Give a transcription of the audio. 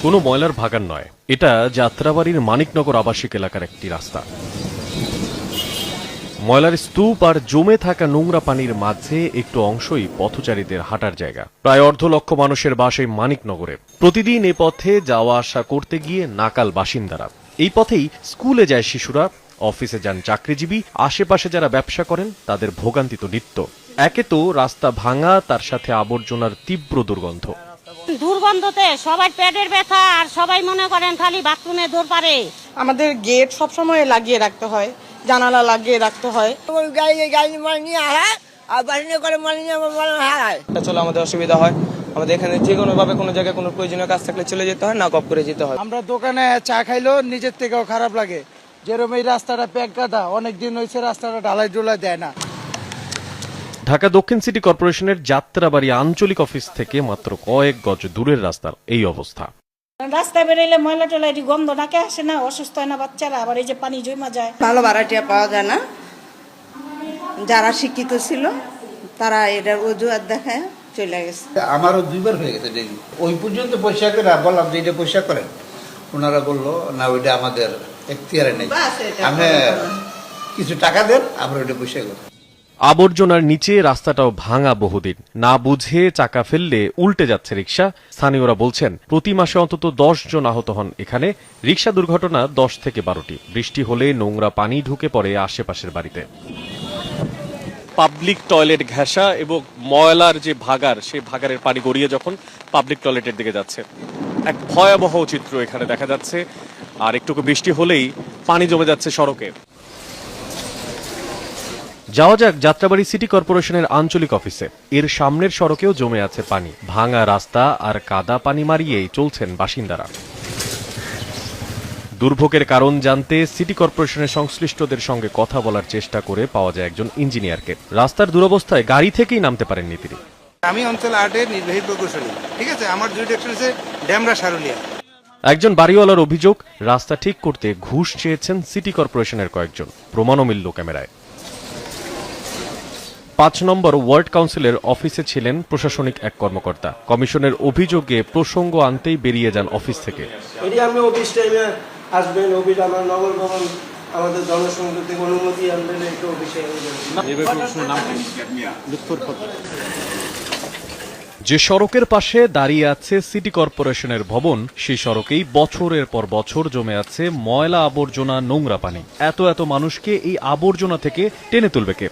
কোনো ময়লার ভাগান নয়, এটা যাত্রাবাড়ির মানিকনগর আবাসিক এলাকার একটি রাস্তা। ময়লার স্তূপ আর জমে থাকা নোংরা পানির মাঝে একটু অংশই পথচারীদের হাঁটার জায়গা। প্রায় 1.5 লক্ষ মানুষের বাস এই মানিকনগরে। প্রতিদিন এ পথে যাওয়া আসা করতে গিয়ে নাকাল বাসিন্দারা। এই পথেই স্কুলে যায় শিশুরা, অফিসে যান চাকরিজীবী, আশেপাশে যারা ব্যবসা করেন তাদের ভোগান্তি তো নিত্য। একে তো রাস্তা ভাঙা, তার সাথে আবর্জনার তীব্র দুর্গন্ধ। দুর্গন্ধতে সবাই পেটের ব্যথা, আর সবাই মনে করেন খালি বাথরুমে দৌড় পারে। আমাদের গেট সবসময় লাগিয়ে রাখতে হয়, জানালা লাগিয়ে রাখতে হয়। চলে আমাদের অসুবিধা হয়। আমাদের এখানে যে কোনো ভাবে কোনো জায়গায় কোনো প্রয়োজনীয় কাজ থাকলে চলে যেতে হয়, না কপ করে যেতে হয়। আমরা দোকানে চা খাইলেও নিজের থেকেও খারাপ লাগে। যেরকম এই রাস্তাটা প্যাক গাদা, অনেকদিন হয়েছে রাস্তাটা ঢালাই ডুলাই দেয় না। ঢাকা দক্ষিণ সিটি কর্পোরেশনের যাত্রাবাড়ি আঞ্চলিক অফিস থেকে মাত্র কয়েক গজ দূরের রাস্তার এই অবস্থা। রাস্তায় বেরোলে ময়লা টলা এটি গন্ধ নাকে আসে না, অসুস্থ হয় না বাচ্চারা, আবার এই যে পানি জমা যায়। ভালো ভাড়াটিয়া পাওয়া যায় না। যারা শিক্ষিত ছিল তারা এটার অজুহাত দেখায় চলে গেছে। আমারও 2 বার হয়ে গেছে ডেঙ্গি। ওই পর্যন্ত পয়সা করে বললাম যে এটা পয়সা করেন, ওনারা বললো না ওইটা আমাদের এখতিয়ারে নেই, আপনি কিছু টাকা দেন আমরা ওইটা পয়সা করি। আবর্জনার নিচে রাস্তাটাও ভাঙা বহুদিন, না বুঝে চাকা ফেললে উল্টে যাচ্ছে রিকশা। স্থানীয়রা বলছেন প্রতি মাসে অন্তত 10 জন আহত হন এখানে। রিকশা দুর্ঘটনা 10 থেকে 12টি। বৃষ্টি হলে নোংরা পানি ঢুকে পড়ে আশেপাশের বাড়িতে। পাবলিক টয়লেট ঘেঁষা এবং ময়লার যে ভাগার, সেই ভাগারের পানি গড়িয়ে যখন পাবলিক টয়লেটের দিকে যাচ্ছে, এক ভয়াবহ চিত্র এখানে দেখা যাচ্ছে। আর একটুকু বৃষ্টি হলেই পানি জমে যাচ্ছে সড়কে। যাওয়া যাক যাত্রাবাড়ি সিটি কর্পোরেশনের আঞ্চলিক অফিসে। এর সামনের সড়কেও জমে আছে পানি। ভাঙা রাস্তা আর কাদা পানি মারিয়েই চলছেন বাসিন্দারা। দুর্ভোগের কারণ জানতে সিটি কর্পোরেশনের সংশ্লিষ্টদের সঙ্গে কথা বলার চেষ্টা করে পাওয়া যায় একজন ইঞ্জিনিয়ারকে। রাস্তার দুরবস্থায় গাড়ি থেকেই নামতে পারেননি তিনি। আমি অঞ্চল 8-এর নির্বাহী প্রকৌশলী, ঠিক আছে। আমার জুরিডিকশন হচ্ছে ড্যামরা সারুলিয়া। একজন বাড়িওয়ালার অভিযোগ, রাস্তা ঠিক করতে ঘুষ চেয়েছেন সিটি কর্পোরেশনের কয়েকজন। প্রমাণও মিলল ক্যামেরায়। 5 নম্বর ওয়ার্ড কাউন্সিলের অফিসে ছিলেন প্রশাসনিক এক কর্মকর্তা। কমিশনের অভিযোগে প্রসঙ্গ আনতেই বেরিয়ে যান অফিস থেকে। এটি আমি অফিস টাইমে আসবেন, অফিস আমার নগর ভবন আমাদের জনসংযোগ থেকে অনুমতি আনবেন, একটু অফিসে যে সড়কের পাশে দাঁড়িয়ে আছে সিটি কর্পোরেশনের ভবন, সেই সড়কেই বছরের পর বছর জমে আছে ময়লা আবর্জনা, নোংরা পানি। এত মানুষকে এই আবর্জনা থেকে টেনে তুলবে কে?